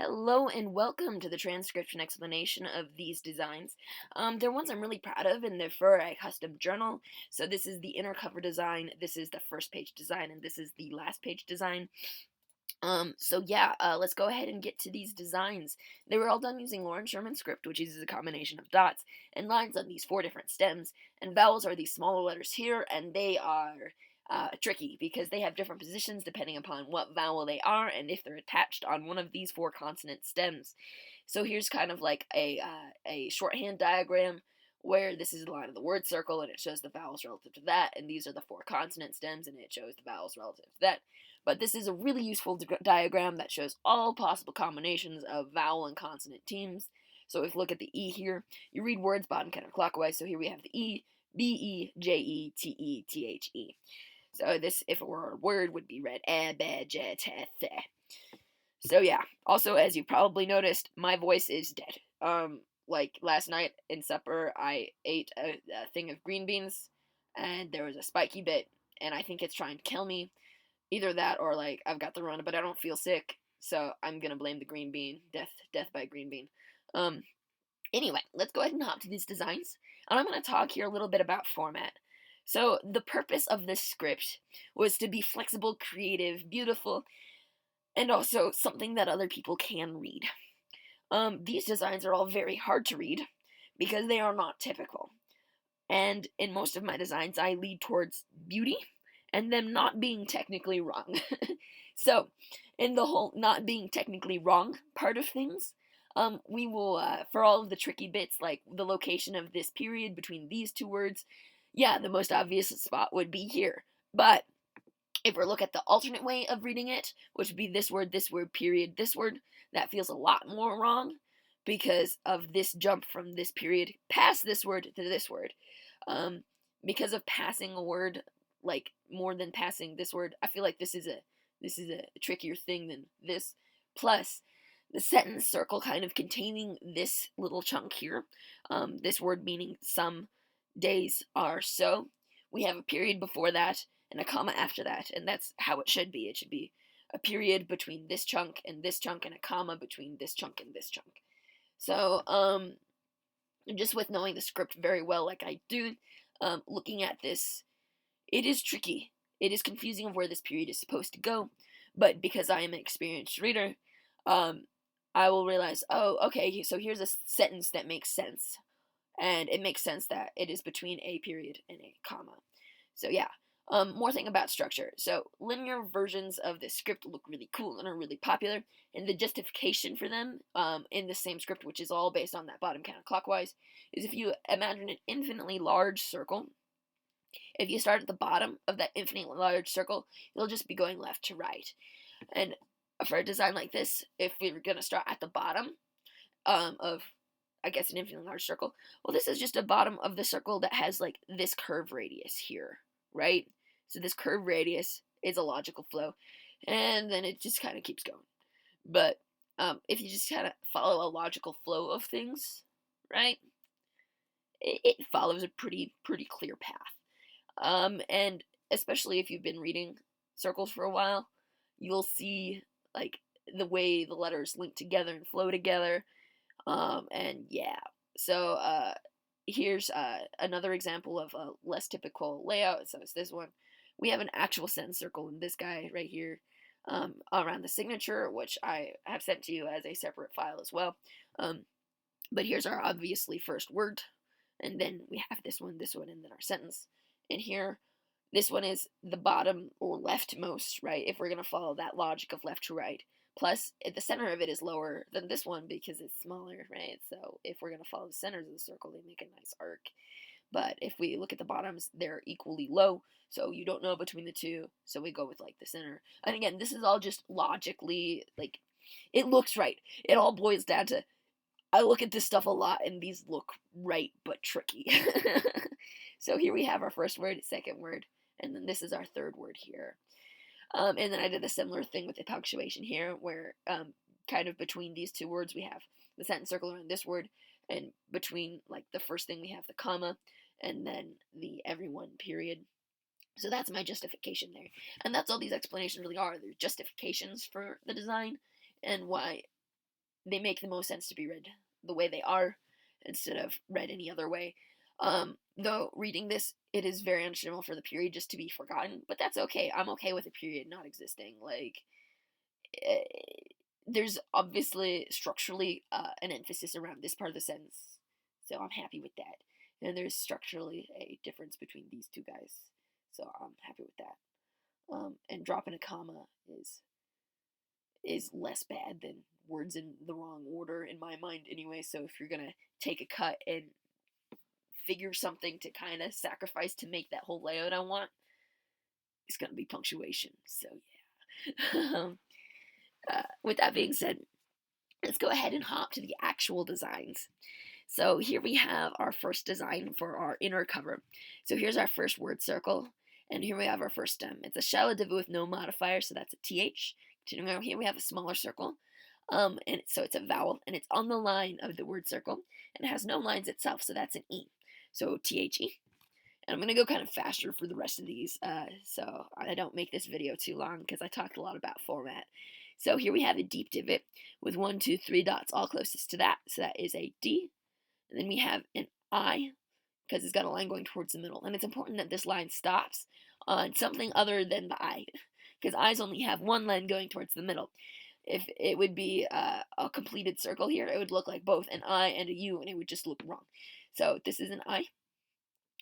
Hello and welcome to the transcription explanation of these designs. They're ones I'm really proud of, and they're for a custom journal. So this is the inner cover design, this is the first page design, and this is the last page design. Let's go ahead and get to these designs. They were all done using Loren Sherman script, which uses a combination of dots and lines on these four different stems, and vowels are these smaller letters here, and they are tricky because they have different positions depending upon what vowel they are and if they're attached on one of these four consonant stems. So here's kind of like a shorthand diagram where this is the line of the word circle and it shows the vowels relative to that, and these are the four consonant stems and it shows the vowels relative to that. But this is a really useful diagram that shows all possible combinations of vowel and consonant teams. So if you look at the E here, you read words bottom counterclockwise. So here we have the E, B, E, J, E, T, E, T, H, E. So this, if it were a word, would be read eh, be, je, te, the. So yeah. Also, as you probably noticed, my voice is dead. Like last night in supper, I ate a thing of green beans, and there was a spiky bit, and I think it's trying to kill me. Either that or like I've got the rona, but I don't feel sick, so I'm gonna blame the green bean. Death by green bean. Anyway, let's go ahead and hop to these designs, and I'm gonna talk here a little bit about format. So the purpose of this script was to be flexible, creative, beautiful, and also something that other people can read. These designs are all very hard to read because they are not typical. And in most of my designs, I lead towards beauty and them not being technically wrong. So, in the whole not being technically wrong part of things, we will, for all of the tricky bits, like the location of this period between these two words, yeah, the most obvious spot would be here. But if we look at the alternate way of reading it, which would be this word, period, this word, that feels a lot more wrong because of this jump from this period past this word to this word. Because of passing a word, like more than passing this word, I feel like this is a trickier thing than this. Plus, the sentence circle kind of containing this little chunk here, this word meaning some days are so. We have a period before that and a comma after that, and that's how it should be. It should be a period between this chunk and a comma between this chunk and this chunk. So, just with knowing the script very well, like I do, looking at this, it is tricky. It is confusing of where this period is supposed to go, but because I am an experienced reader, I will realize, oh, okay, so here's a sentence that makes sense, and it makes sense that it is between a period and a comma. So yeah. More thing about structure. So linear versions of this script look really cool and are really popular, and the justification for them in the same script, which is all based on that bottom counterclockwise, is if you imagine an infinitely large circle, if you start at the bottom of that infinitely large circle, you'll just be going left to right. And for a design like this, if we were going to start at the bottom of, I guess, an infinitely large circle, well, this is just a bottom of the circle that has like this curve radius here, right? So this curve radius is a logical flow, and then it just kind of keeps going. But if you just kind of follow a logical flow of things, right, it follows a pretty clear path. And especially if you've been reading Sirkles for a while, you'll see like the way the letters link together and flow together. And yeah, so here's another example of a less typical layout. So it's this one. We have an actual sentence circle in this guy right here around the signature, which I have sent to you as a separate file as well. But here's our obviously first word, and then we have this one, and then our sentence. And here, this one is the bottom or leftmost, right? If we're going to follow that logic of left to right. Plus, at the center of it is lower than this one because it's smaller, right? So if we're going to follow the centers of the circle, they make a nice arc. But if we look at the bottoms, they're equally low, so you don't know between the two, so we go with, like, the center. And again, this is all just logically, like, it looks right. It all boils down to, I look at this stuff a lot, and these look right, but tricky. So here we have our first word, second word, and then this is our third word here. And then I did a similar thing with the punctuation here, where kind of between these two words we have the sentence circle around this word, and between like the first thing we have the comma, and then the everyone period. So that's my justification there. And that's all these explanations really are. They're justifications for the design and why they make the most sense to be read the way they are instead of read any other way. Though reading this, it is very understandable for the period just to be forgotten, but that's okay. I'm okay with a period not existing. Like, eh, there's obviously structurally an emphasis around this part of the sentence, so I'm happy with that. And there's structurally a difference between these two guys, so I'm happy with that. And dropping a comma is less bad than words in the wrong order in my mind anyway. So if you're gonna take a cut and figure something to kind of sacrifice to make that whole layout I want, it's gonna be punctuation. So yeah. With that being said, let's go ahead and hop to the actual designs. So here we have our first design for our inner cover. So here's our first word circle, and here we have our first stem. It's a shallow divot with no modifier, so that's a TH. Continuing on, here we have a smaller circle, and so it's a vowel, and it's on the line of the word circle, and it has no lines itself, so that's an E. So THE. And I'm going to go kind of faster for the rest of these, so I don't make this video too long, because I talked a lot about format. So here we have a deep divot with 1, 2, 3 dots all closest to that, so that is a D. And then we have an I, because it's got a line going towards the middle. And it's important that this line stops on something other than the I, because I's only have one line going towards the middle. If it would be a completed circle here, it would look like both an I and a U, and it would just look wrong. So this is an I.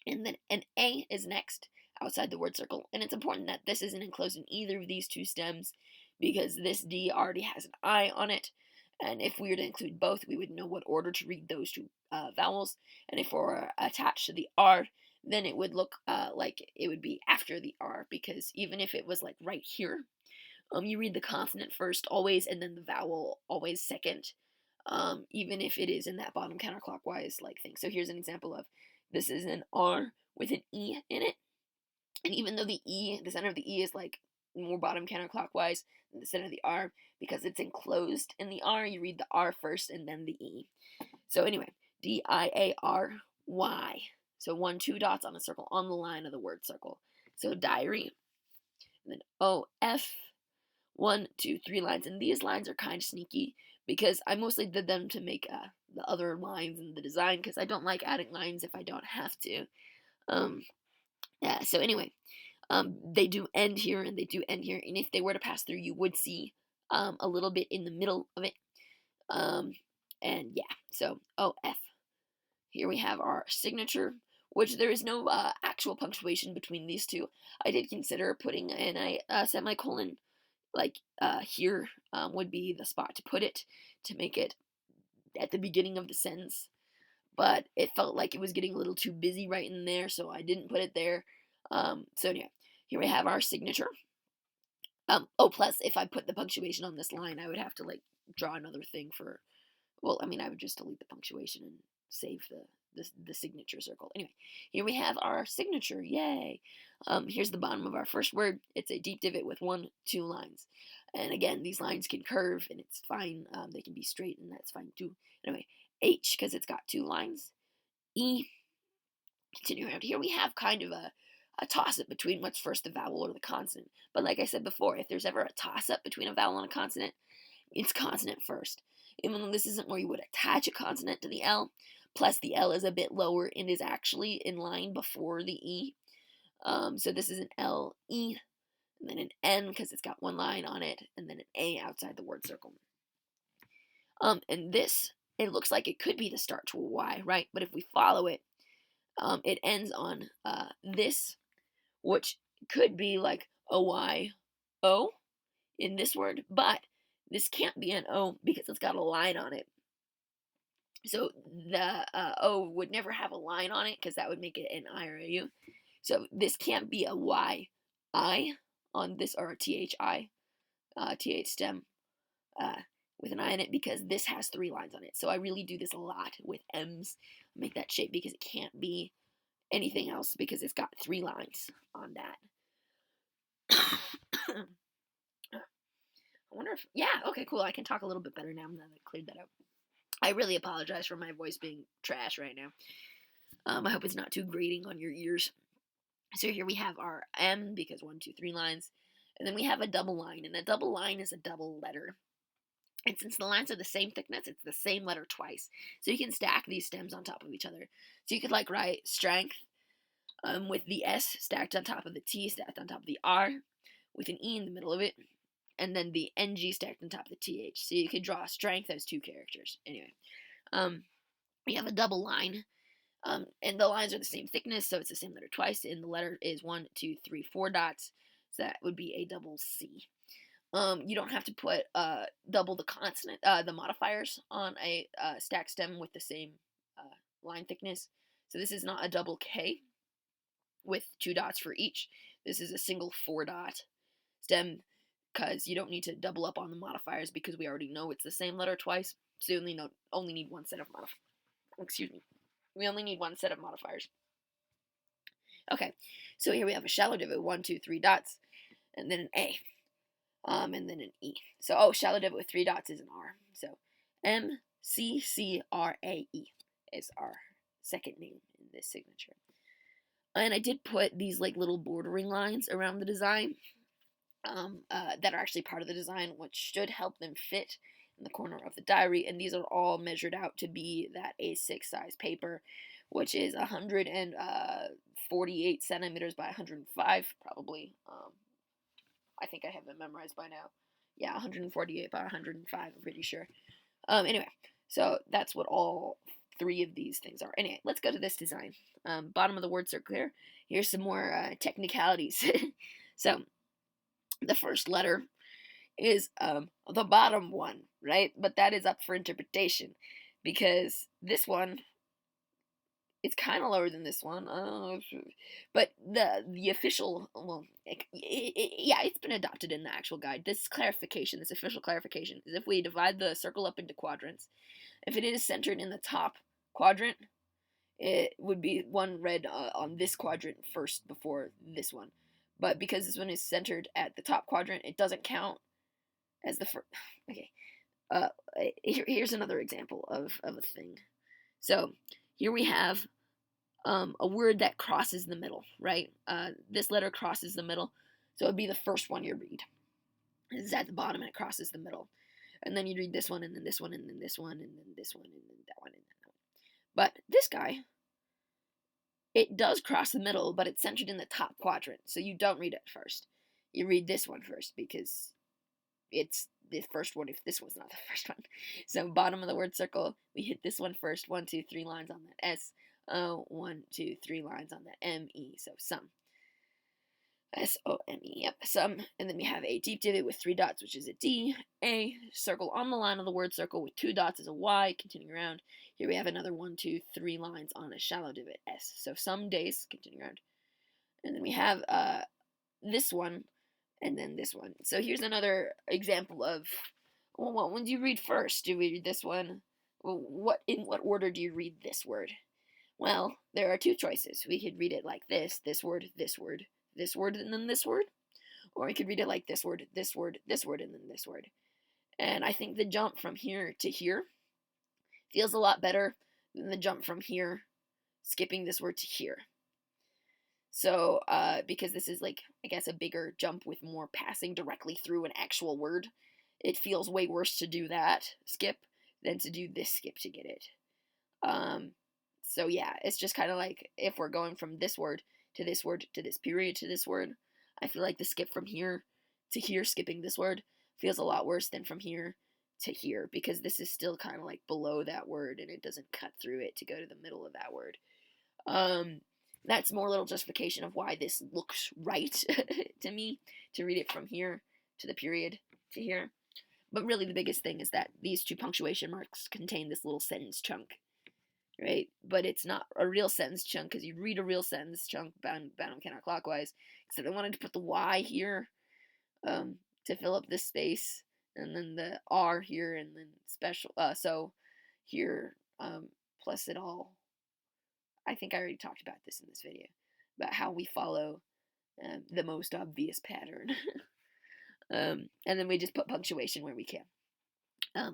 And then an A is next outside the word circle. And it's important that this isn't enclosed in either of these two stems, because this D already has an I on it. And if we were to include both, we would know what order to read those two vowels. And if we're attached to the R, then it would look like it would be after the R, because even if it was like right here, you read the consonant first always, and then the vowel always second, even if it is in that bottom counterclockwise like thing. So here's an example of this is an R with an E in it, and even though the center of the E is like more bottom counterclockwise than the center of the R, because it's enclosed in the R, you read the R first and then the E. So anyway, D-I-A-R-Y. So 1, 2 dots on a circle on the line of the word circle. So diary. And then O-F. 1, 2, 3 lines. And these lines are kind of sneaky, because I mostly did them to make the other lines in the design, because I don't like adding lines if I don't have to. Yeah, so anyway, they do end here and they do end here, and if they were to pass through, you would see a little bit in the middle of it. And yeah, so OF. Here we have our signature, which there is no actual punctuation between these two. I did consider putting in a semicolon, like here would be the spot to put it, to make it at the beginning of the sentence, but it felt like it was getting a little too busy right in there, so I didn't put it there. So yeah, here we have our signature. Plus, if I put the punctuation on this line, I would have to like draw another thing for, well, I mean, I would just delete the punctuation and save the signature circle. Anyway, here we have our signature. Yay! Here's the bottom of our first word. It's a deep divot with 1, 2 lines. And again, these lines can curve, and it's fine. They can be straight, and that's fine too. Anyway, H, because it's got 2 lines. E. Continue around here, we have kind of a toss-up between what's first, the vowel or the consonant. But like I said before, if there's ever a toss-up between a vowel and a consonant, it's consonant first. Even though this isn't where you would attach a consonant to the L, plus the L is a bit lower and is actually in line before the E. So this is an L, E, and then an N because it's got 1 line on it, and then an A outside the word circle. And this, it looks like it could be the start to a Y, right? But if we follow it, it ends on this, which could be like O-Y-O in this word, but this can't be an O because it's got a line on it. So the O would never have a line on it because that would make it an I or a U. So this can't be a Y-I on this, or a T-H-I, T-H stem with an I in it, because this has 3 lines on it. So I really do this a lot with M's, make that shape, because it can't be anything else because it's got 3 lines on that. I wonder if, yeah, okay, cool. I can talk a little bit better now that I cleared that up. I really apologize for my voice being trash right now. I hope it's not too grating on your ears. So here we have our M, because 1, 2, 3 lines. And then we have a double line, and a double line is a double letter. And since the lines are the same thickness, it's the same letter twice. So you can stack these stems on top of each other. So you could like write strength with the S stacked on top of the T stacked on top of the R with an E in the middle of it, and then the NG stacked on top of the TH. So you could draw strength as two characters. Anyway, we have a double line, and the lines are the same thickness, so it's the same letter twice, and the letter is 1, 2, 3, 4 dots, so that would be a double C. You don't have to put double the consonant, the modifiers on a stack stem with the same line thickness. So this is not a double K with 2 dots for each. This is a single 4 dot stem because you don't need to double up on the modifiers because we already know it's the same letter twice. So you only need one set of modifiers. Excuse me. We only need one set of modifiers. Okay, so here we have a shallow divot, 1, 2, 3 dots, and then an A. And then an E. So, shallow divot with 3 dots is an R. So, MCCRAE is our second name in this signature. And I did put these like little bordering lines around the design that are actually part of the design, which should help them fit in the corner of the diary. And these are all measured out to be that A6 size paper, which is 148 centimeters by 105, probably. I think I have it memorized by now. Yeah, 148 by 105, I'm pretty sure. Anyway, so that's what all 3 of these things are. Anyway, let's go to this design. Bottom of the word circle here. Here's some more technicalities. So, the first letter is the bottom one, right? But that is up for interpretation because this one, it's kind of lower than this one, but the official, well, yeah, it's been adopted in the actual guide. This clarification, this official clarification, is if we divide the circle up into quadrants, if it is centered in the top quadrant, it would be one read on this quadrant first before this one. But because this one is centered at the top quadrant, it doesn't count as the first. Okay, here's another example of a thing. So here we have a word that crosses the middle, right? This letter crosses the middle, so it would be the first one you read. It's at the bottom and it crosses the middle. And then you read this one, and then this one, and then this one, and then this one, and then that one, and that one. But this guy, it does cross the middle, but it's centered in the top quadrant, so you don't read it first. You read this one first because it's the first one if this was not the first one. So bottom of the word circle, we hit this one first. 1, 2, 3 lines on that S. 1, 2, 3 lines on that M-E. So some. S-O-M-E. Yep, some. And then we have a deep divot with 3 dots, which is a D. A circle on the line of the word circle with 2 dots is a Y. Continuing around. Here we have another 1, 2, 3 lines on a shallow divot S. So some days. Continuing around. And then we have this one. And then this one. So here's another example of, well, what one do you read first? Do we read this one? Well, in what order do you read this word? Well, there are 2 choices. We could read it like this word, this word, this word, and then this word. Or we could read it like this word, this word, this word, and then this word. And I think the jump from here to here feels a lot better than the jump from here, skipping this word to here. So, because this is like, I guess, a bigger jump with more passing directly through an actual word, it feels way worse to do that skip than to do this skip to get it. So yeah, it's just kind of like if we're going from this word to this word to this period to this word, I feel like the skip from here to here, skipping this word, feels a lot worse than from here to here because this is still kind of like below that word and it doesn't cut through it to go to the middle of that word. That's more little justification of why this looks right to me, to read it from here to the period to here. But really the biggest thing is that these 2 punctuation marks contain this little sentence chunk, right? But it's not a real sentence chunk because you'd read a real sentence chunk bound counterclockwise. Except I wanted to put the Y here to fill up this space, and then the R here, and then special, so here, plus it all. I think I already talked about this in this video, about how we follow the most obvious pattern. And then we just put punctuation where we can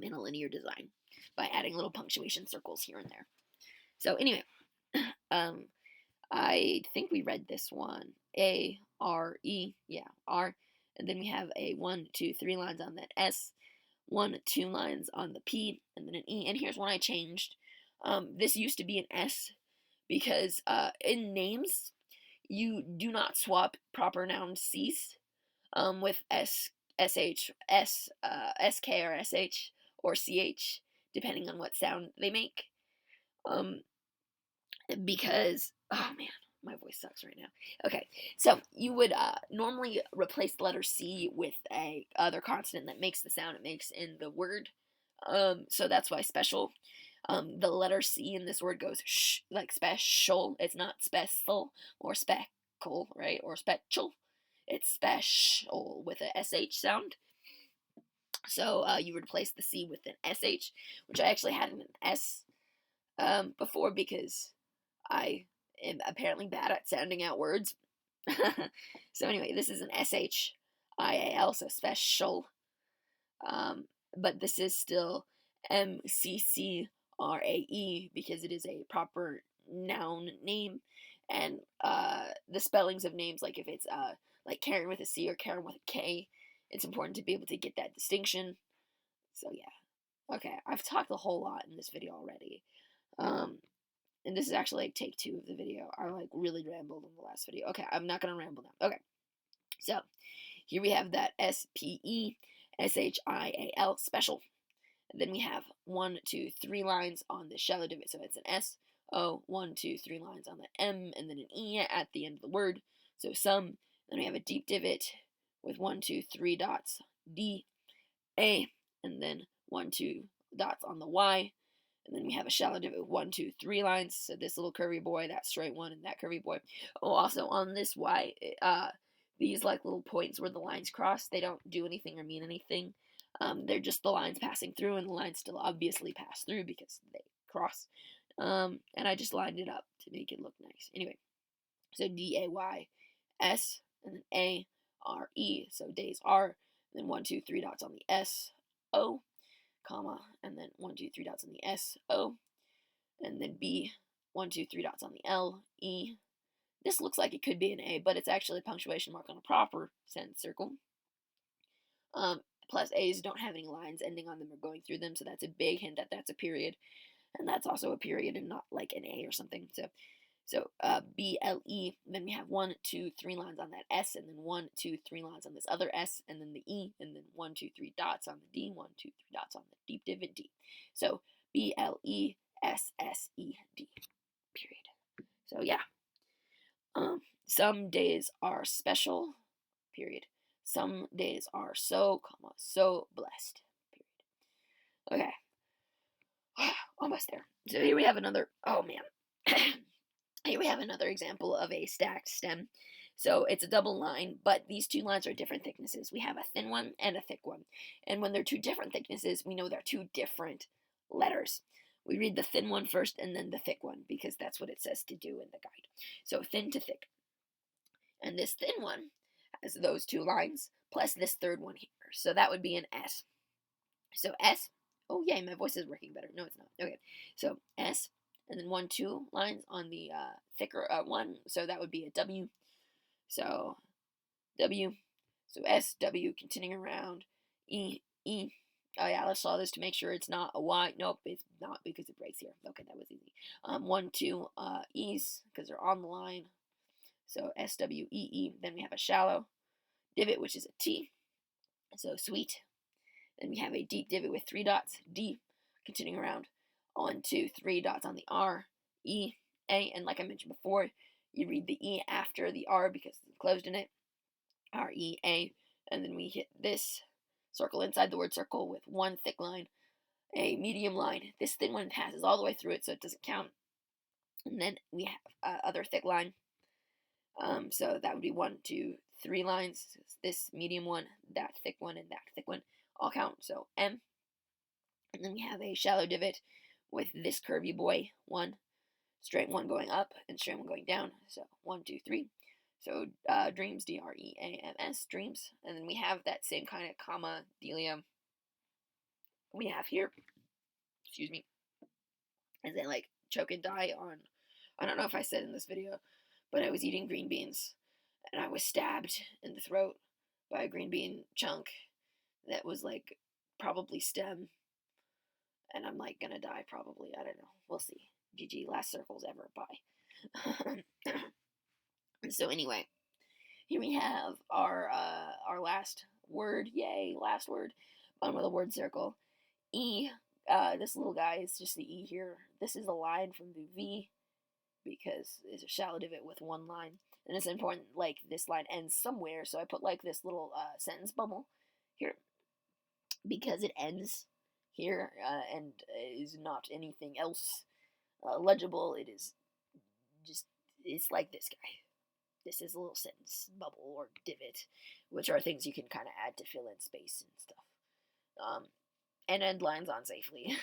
in a linear design by adding little punctuation circles here and there. So anyway, I think we read this one. A, R, E, yeah, R. And then we have a 1, 2, 3 lines on that S. 2 lines on the P, and then an E. And here's one I changed. This used to be an S because in names, you do not swap proper noun C's with SH, SK or SH or CH, depending on what sound they make. Because, oh man, my voice sucks right now. Okay, so you would normally replace the letter C with a other consonant that makes the sound it makes in the word. So that's why special. The letter C in this word goes sh, like special. It's not special or speckle, right? Or special. It's special with a SH sound. So you would replace the C with an SH, which I actually had an S before because I am apparently bad at sounding out words. So anyway, this is an SHIAL, so special. But this is still MCCRAE because it is a proper noun name. And the spellings of names, like if it's like Karen with a C or Karen with a K, it's important to be able to get that distinction. So yeah. Okay, I've talked a whole lot in this video already. And this is actually like take 2 of the video. I like really rambled in the last video. Okay, I'm not gonna ramble now. Okay, so here we have that SPESHIAL special. And then we have 1, 2, 3 lines on the shallow divot. So it's an S, O, 1, 2, 3 lines on the M, and then an E at the end of the word. So some. Then we have a deep divot with 1, 2, 3 dots, D, A, and then 1, 2 dots on the Y. And then we have a shallow divot with 1, 2, 3 lines. So this little curvy boy, that straight one, and that curvy boy. Oh, also on this Y, these like little points where the lines cross, they don't do anything or mean anything. They're just the lines passing through, and the lines still obviously pass through because they cross. And I just lined it up to make it look nice. Anyway, so DAYS, and then ARE. So days are, then 1, 2, 3 dots on the S, O, comma, and then 1, 2, 3 dots on the S, O, and then B, 1, 2, 3 dots on the L, E. This looks like it could be an A, but it's actually a punctuation mark on a proper sentence circle. Plus A's don't have any lines ending on them or going through them, so that's a big hint that that's a period, and that's also a period and not like an A or something. So BLE, then we have 1, 2, 3 lines on that S, and then 1, 2, 3 lines on this other S, and then the E, and then 1, 2, 3 dots on the D, 1, 2, 3 dots on the deep divot D. So BLESSED, period. So yeah. Some days are special, period. Some days are so, so blessed, period. Okay. Almost there. So here we have another, oh man. Here we have another example of a stacked stem. So it's a double line, but these 2 lines are different thicknesses. We have a thin one and a thick one. And when they're 2 different thicknesses, we know they're 2 different letters. We read the thin one first and then the thick one because that's what it says to do in the guide. So thin to thick. And this thin one has those 2 lines plus this third one here. So that would be an S. So S, oh yay, my voice is working better. No, it's not. Okay, so S, and then 1, 2 lines on the thicker one. So that would be a W. So W, so S, W, continuing around, E, E. Oh yeah, let's solve this to make sure it's not a Y. Nope, it's not because it breaks here. Okay, that was easy. 1, 2 E's because they're on the line. So SWEE. Then we have a shallow divot, which is a T. So sweet. Then we have a deep divot with 3 dots, D. Continuing around, 1, 2, 3 dots on the R, E, A. And like I mentioned before, you read the E after the R because it's enclosed in it. R, E, A. And then we hit this circle inside the word circle with 1 thick line, a medium line. This thin one passes all the way through it, so it doesn't count. And then we have other thick line. So that would be 1, 2, 3 lines. This medium one, that thick one, and that thick one all count. So M. And then we have a shallow divot with this curvy boy, 1, straight one going up, and straight one going down. So 1, 2, 3. So dreams, DREAMS, dreams. And then we have that same kind of comma dealium we have here. Excuse me. As I like choke and die on, I don't know if I said in this video, but I was eating green beans and I was stabbed in the throat by a green bean chunk that was like probably stem, and I'm like gonna die probably. I don't know. We'll see. GG, last Sirkles ever. Bye. So anyway, here we have our last word. Yay, last word. Bottom of the word circle. E. This little guy is just the E here. This is a line from the V because it's a shallow divot with one line, and it's important. Like this line ends somewhere, so I put like this little sentence bubble here because it ends here and is not anything else legible. It is just it's like this guy. This is a little sentence bubble or divot, which are things you can kind of add to fill in space and stuff. And end lines on safely.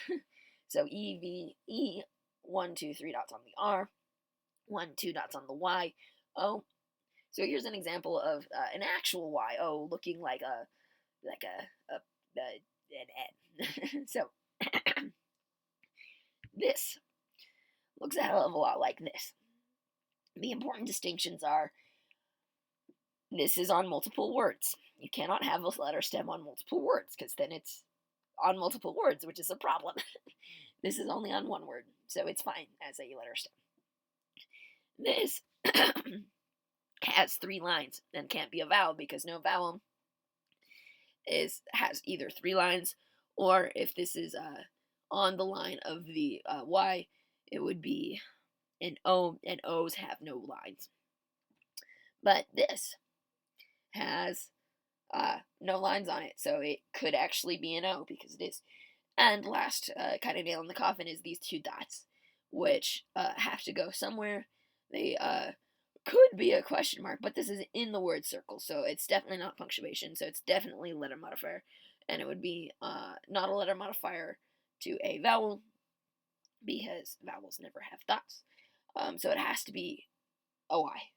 So E, V, E, 1, 2, 3 dots on the R, 1, 2 dots on the Y, O. So here's an example of an actual Y, O, looking like an N. So this looks a hell of a lot like this. The important distinctions are this is on multiple words. You cannot have a letter stem on multiple words because then it's on multiple words, which is a problem. This is only on one word, so it's fine as a letter stem. This has 3 lines and can't be a vowel because no vowel has either 3 lines, or if this is on the line of the Y, it would be an O, and O's have no lines. But this has no lines on it, so it could actually be an O because it is. And last kind of nail in the coffin is these 2 dots, which have to go somewhere. They could be a question mark, but this is in the word circle, so it's definitely not punctuation, so it's definitely a letter modifier, and it would be not a letter modifier to a vowel because vowels never have dots. So it has to be OI.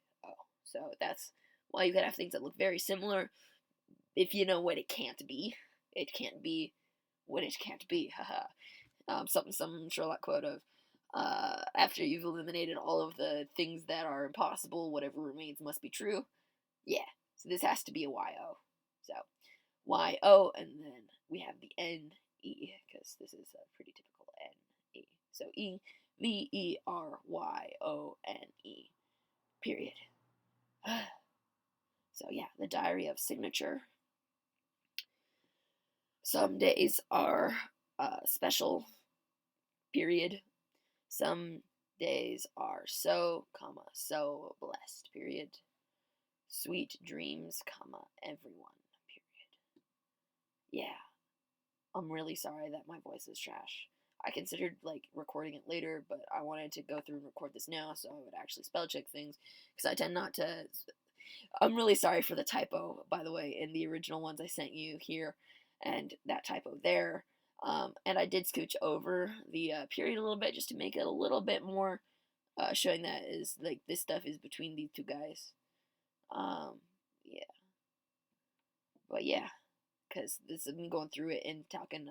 So that's why you could have things that look very similar. If you know what it can't be what it can't be. Haha. Some Sherlock quote of after you've eliminated all of the things that are impossible, whatever remains must be true. Yeah. So this has to be a YO. So YO, and then we have the NE because this is a pretty typical NE. So E V E R Y O N E. Period. So yeah, the diary of signature. Some days are special, period. Some days are so blessed, period. Sweet dreams, everyone, period. Yeah, I'm really sorry that my voice is trash. I considered like recording it later, but I wanted to go through and record this now so I would actually spell check things because I tend not to. I'm really sorry for the typo, by the way, in the original ones I sent you here, and that typo there. And I did scooch over the period a little bit just to make it a little bit more showing that is like this stuff is between these 2 guys. Yeah. But yeah, because this is me going through it and talking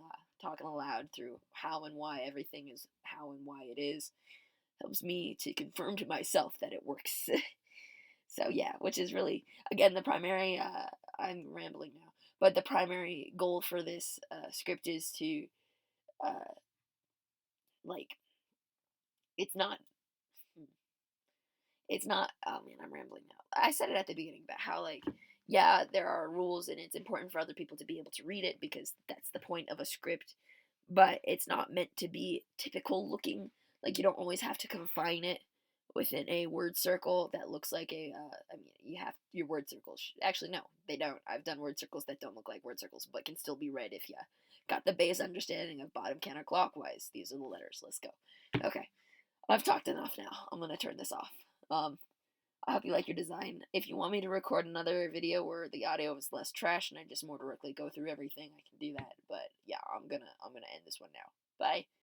aloud through how and why everything is how and why it is helps me to confirm to myself that it works. So yeah, which is really, again, the primary, I'm rambling now, but the primary goal for this script is to, like, it's not, oh man, I'm rambling now. I said it at the beginning about how, like, yeah, there are rules and it's important for other people to be able to read it because that's the point of a script, but it's not meant to be typical looking. Like, you don't always have to confine it within a word circle that looks like a, I mean, you have your word circles. Actually, no, they don't. I've done word circles that don't look like word circles, but can still be read if you got the base understanding of bottom counterclockwise. These are the letters. Let's go. Okay, I've talked enough now. I'm gonna turn this off. I hope you like your design. If you want me to record another video where the audio is less trash and I just more directly go through everything, I can do that. But yeah, I'm gonna end this one now. Bye.